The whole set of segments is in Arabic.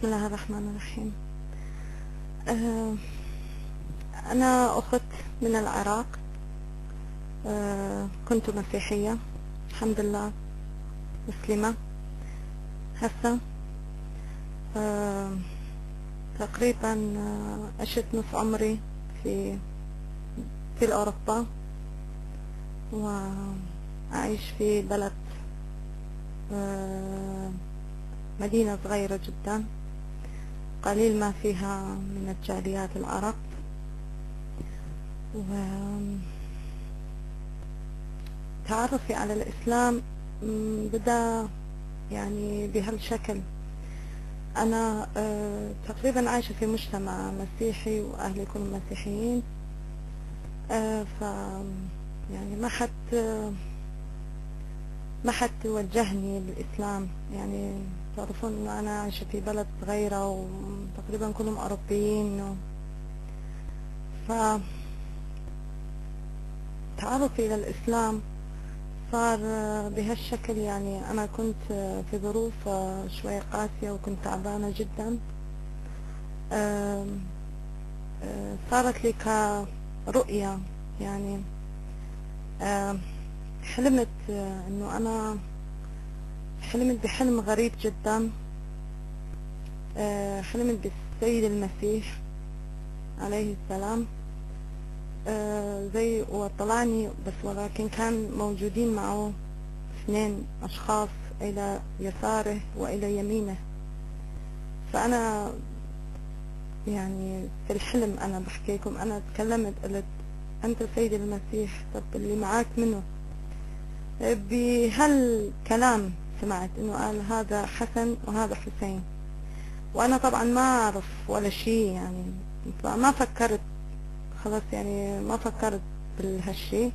بسم الله الرحمن الرحيم. آه، أنا أخت من العراق. كنت مسيحية، الحمد لله مسلمة هسه. آه، تقريبا عشت نص عمري في أوروبا، وأعيش في بلد آه، مدينة صغيرة جدا، قليل ما فيها من الجاليات العرب. وتعرفي على الإسلام بدأ يعني بهالشكل. أنا تقريبا عايشة في مجتمع مسيحي وأهلي كلهم مسيحيين. ف يعني ما حد وجهني للإسلام. يعني تعرفون إنه أنا عايشة في بلد صغيرة وتقريبا كلهم أوروبيين. فتعرفي إلى الإسلام صار بهالشكل. يعني أنا كنت في ظروف شوية قاسية وكنت تعبانة جدا. صارت لي كرؤية. يعني حلمت إنه أنا حلمت بحلم غريب جدا. حلمت بالسيد المسيح عليه السلام. زي وطلعني بس، ولكن كان موجودين معه 2 أشخاص إلى يساره وإلى يمينه. فأنا يعني في الحلم أنا بحكيكم، أنا تكلمت قلت: أنت سيد المسيح، طب اللي معاك منه؟ بهالكلام سمعت إنه قال هذا حسن وهذا حسين، وأنا طبعا ما أعرف ولا شيء. يعني فما فكرت، خلاص يعني ما فكرت بهالشيء.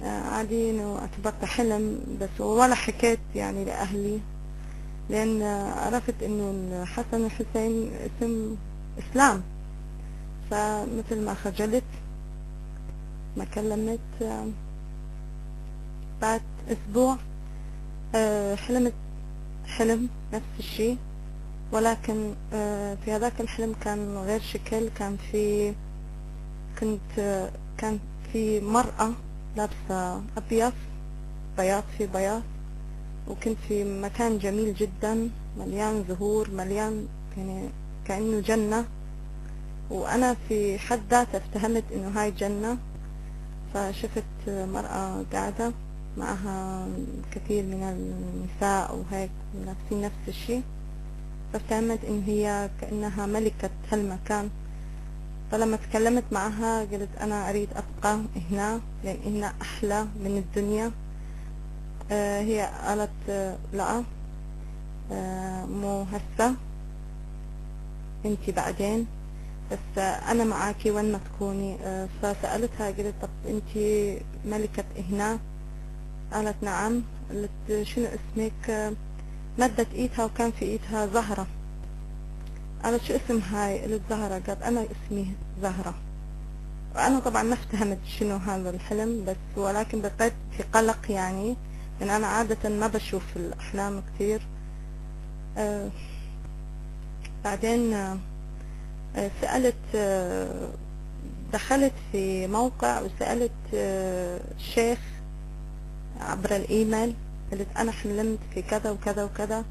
قاعدين واعتبرت حلم بس، ولا حكيت يعني لأهلي، لأن عرفت إنه الحسن والحسين اسم إسلام. فمثل ما خجلت ما كلمت. بعد أسبوع حلمت حلم نفس الشيء، ولكن في هذاك الحلم كان غير شكل. كان في مرأة لابسة أبيض، بياض في بياض، وكنت في مكان جميل جدا مليان زهور، مليان يعني كأنه جنة. وأنا في حد ذاتي افتهمت إنه هاي جنة. فشفت مرأة قاعدة معها كثير من النساء وهيك نفسي نفس الشيء، فافتهمت إن هي كأنها ملكة هالمكان. فلما تكلمت معها قلت: أنا أريد أبقى هنا لأن هنا أحلى من الدنيا. هي قالت: لا، مو هسه، انتي بعدين، بس أنا معاكي وين ما تكوني. فسألتها قلت: طب انتي ملكة هنا؟ قالت: نعم. قلت: شنو اسمك؟ مدت ايدها وكان في ايدها زهرة. قالت: شو اسم هاي؟ قلت: زهرة. قالت: أنا اسمي زهرة. وأنا طبعا ما افتهمت شنو هذا الحلم، بس ولكن بقيت في قلق، يعني لأن أنا عادة ما بشوف الأحلام كثير. بعدين سألت، دخلت في موقع وسألت الشيخ عبر الإيميل. قلت: أنا حلمت في كذا وكذا وكذا.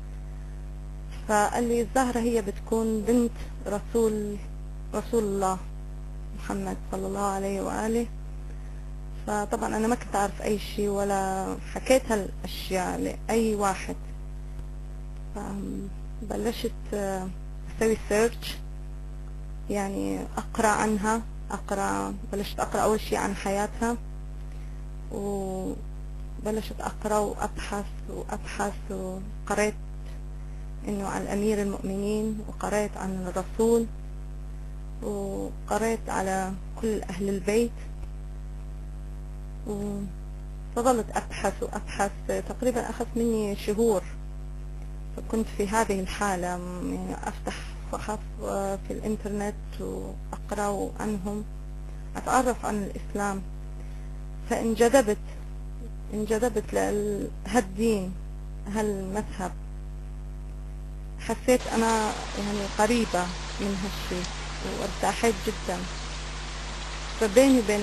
فقال لي: الزهرة هي بتكون بنت رسول الله محمد صلى الله عليه وآله. فطبعا أنا ما كنت أعرف أي شيء ولا حكيت هالأشياء لأي واحد. بلشت أسوي سيرش، يعني أقرأ عنها. بلشت أقرأ أول شيء عن حياتها، وبلشت أقرأ وأبحث وقرأت إنه عن أمير المؤمنين، وقرأت عن الرسول، وقرأت على كل أهل البيت، وفضلت أبحث. تقريبا أخذ مني شهور. فكنت في هذه الحالة، يعني أفتح صحف في الإنترنت وأقرأ عنهم، أتعرف عن الإسلام. فانجذبت لهالدين، هالمذهب. حسيت أنا يعني قريبة من هالشي وارتاحت جدا. فبيني وبين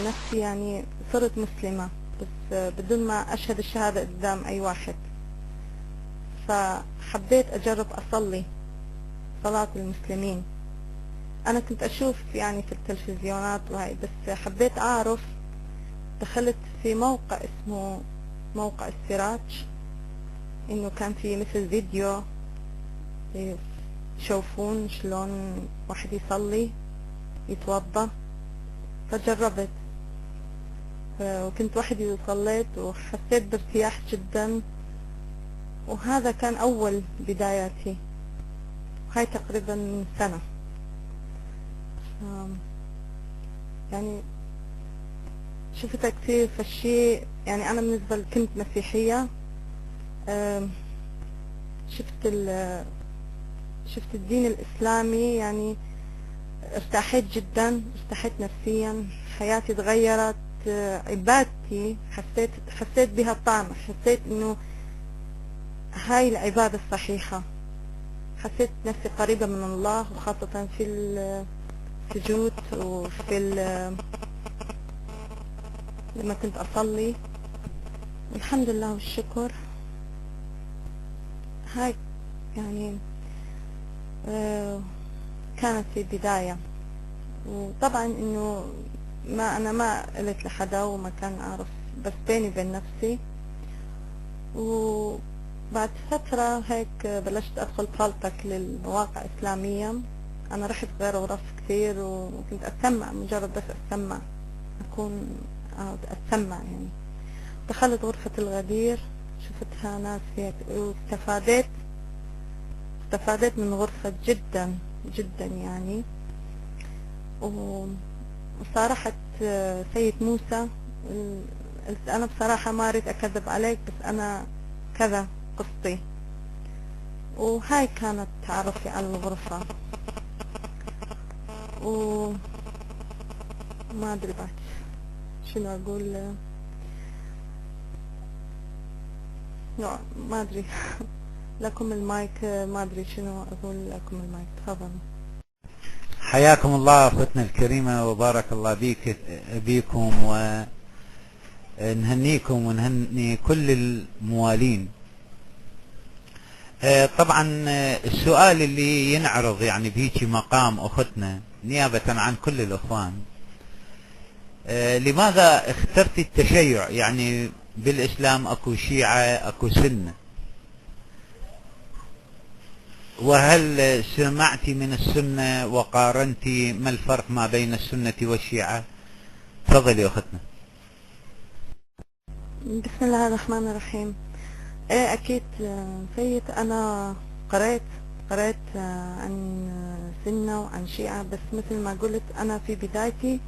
نفسي يعني صرت مسلمة، بس بدون ما أشهد الشهادة قدام أي واحد. فحبيت أجرب أصلي صلاة المسلمين. أنا كنت أشوف يعني في التلفزيونات وهاي، بس حبيت أعرف. دخلت في موقع اسمه موقع السراج، إنه كان في مثل فيديو يشوفون شلون واحد يصلي يتوضا. فجربت وكنت وحدي وصليت وحسيت بارتياح جدا، وهذا كان أول بداياتي، وهاي تقريبا من سنة. يعني شفتها كثير في الشيء. يعني أنا بالنسبة لي كنت مسيحية. شفت الدين الإسلامي، يعني ارتاحت جدا، ارتاحت نفسيا، حياتي تغيرت، عبادتي حسيت بها طعم، حسيت انه هاي العبادة الصحيحة. حسيت نفسي قريبة من الله، وخاصة في السجود وفي لما كنت أصلي. الحمد لله والشكر. هاي يعني كانت في بداية. وطبعا انه أنا ما قلت لحدا وما كان أعرف، بس بيني وبين نفسي. وبعد فترة هيك بلشت أدخل طالتك للمواقع الإسلامية. أنا رحت غير غرف كثير، وكنت أسمع، مجرد بس أسمع، أكون أسمع يعني. دخلت غرفة الغدير، شفتها ناس هيك، استفادت من غرفة جدا جدا يعني. وصارحت سيد موسى، قلت أنا بصراحة ما أريد أكذب عليك، بس أنا كذا قصتي. وهاي كانت تعرفي على الغرفة. وما أدري بعد شنو أقول. ما أدري. لكم المايك. ما أدري شنو أقول لكم المايك. تفضلوا. حياكم الله أختنا الكريمة، وبارك الله بيكم، ونهنيكم ونهني كل الموالين. طبعا السؤال اللي ينعرض يعني بهيجي مقام أختنا نيابة عن كل الأخوان، لماذا اخترت التشيع؟ يعني بالإسلام أكو شيعة أكو سنة، وهل سمعت من السنة وقارنت ما الفرق ما بين السنة والشيعة؟ تفضلي أختنا. بسم الله الرحمن الرحيم. ايه اكيد سيد. انا قرأت عن سنة وعن شيعة، بس مثل ما قلت انا في بدايتي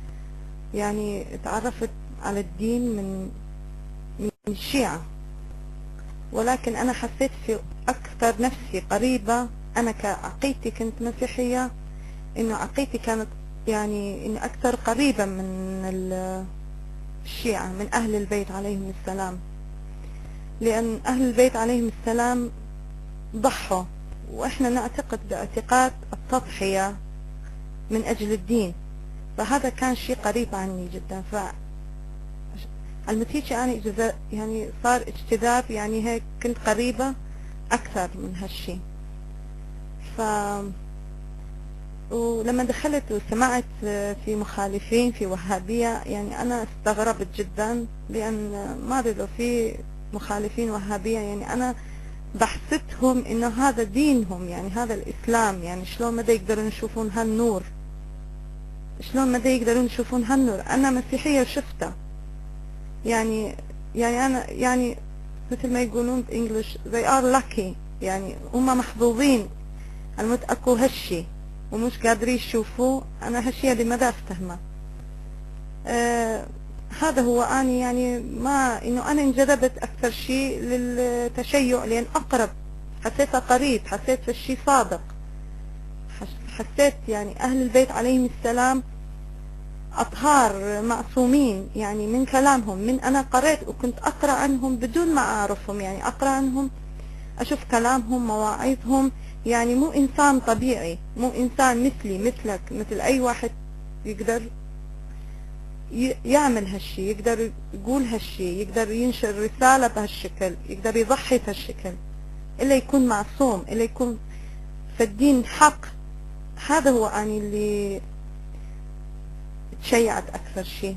يعني تعرفت على الدين من الشيعة، ولكن انا حسيت في اكثر نفسي قريبة. انا كعقيدتي كنت مسيحية، انه عقيدتي كانت يعني اني اكثر قريبة من الشيعة، من اهل البيت عليهم السلام. لأن أهل البيت عليهم السلام ضحوا، وإحنا نعتقد باعتقاد التضحية من أجل الدين. فهذا كان شيء قريب عني جدا. فالنتيجة يعني صار اجتذاب، يعني هيك كنت قريبة أكثر من هالشيء. ولما دخلت وسمعت في مخالفين في وهابية، يعني أنا استغربت جدا، لأن ما أدري لو في مخالفين وهابية، يعني أنا بحثتهم إنه هذا دينهم، يعني هذا الإسلام، يعني شلون ما يقدرون يشوفون هالنور، شلون ما يقدرون يشوفون هالنور. أنا مسيحية وشفته، يعني أنا يعني مثل ما يقولون بالإنجليش they are lucky، يعني هم محظوظين اكو هالشي ومش قادرين يشوفوه. أنا هالشي اللي ما دا أفتهمه. هذا هو أني يعني ما إنه أنا انجذبت أكثر شيء للتشيع، لأن أقرب، حسيته قريب، حسيت في الشيء صادق، حسيت يعني أهل البيت عليهم السلام أطهار معصومين، يعني من كلامهم، من أنا قرأت وكنت أقرأ عنهم بدون ما أعرفهم، يعني أقرأ عنهم، أشوف كلامهم، مواعظهم، يعني مو إنسان طبيعي، مو إنسان مثلي مثلك مثل أي واحد يقدر يعمل هالشي، يقدر يقول هالشي، يقدر ينشر رسالة بهالشكل، يقدر يضحي بهالشكل، إلا يكون معصوم، إلا يكون فالدين حق. هذا هو أنا اللي تشيعت أكثر شيء.